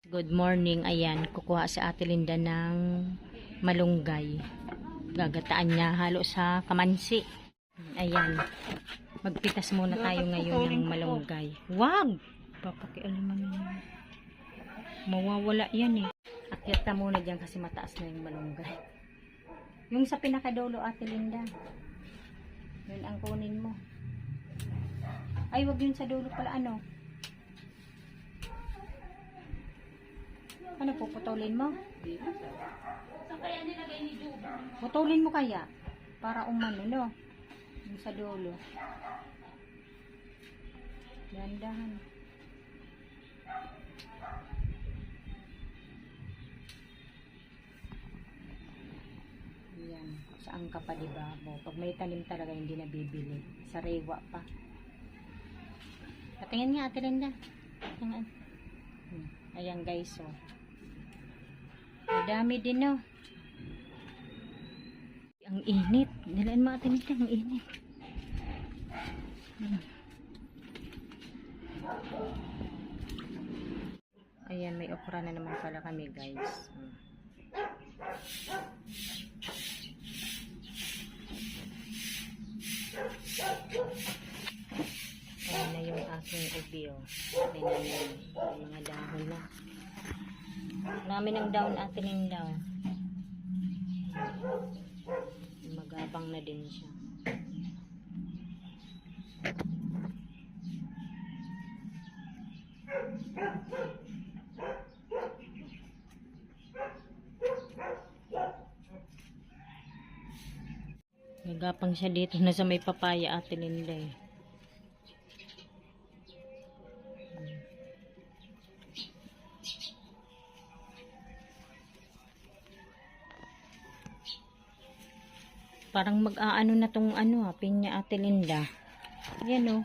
Good morning. Ayan, kukuha sa Ate Linda ng malunggay. Gagataan niya halo sa kamansi. Ayan. Magpitas muna tayo ngayon ng malunggay. Wag! Papakialaman mo. Mawawala yan eh. Akyat ka muna dyan kasi mataas na yung malunggay. Yung sa pinakadulo, Ate Linda. Yun ang kunin mo. Ay, wag yun sa dulo pala. Ano, puputulin mo? Putulin mo kaya? Para umano, no? Yung sa dulo. Dahan-dahan. Yan. Saan ka pa, diba? Pag may tanim talaga, hindi na bibili. Sa rewa pa. Patingin nga, Ate Linda. Ayan. Ayan guys, oh. Madami din, no? Ang init. Nilaan mo, Ate Linda, ang init. Ayan, may okra na naman pala kami, guys. Ayan na yung aking ubi, oh. Ayan na yung mga dahon na. Marami ng down, Ate Linda. Magabang na din siya. Magapang siya dito na sa may papaya, Ate Linda eh. Parang mag-aano na tong pinya, Ate Linda. Ayan, oh.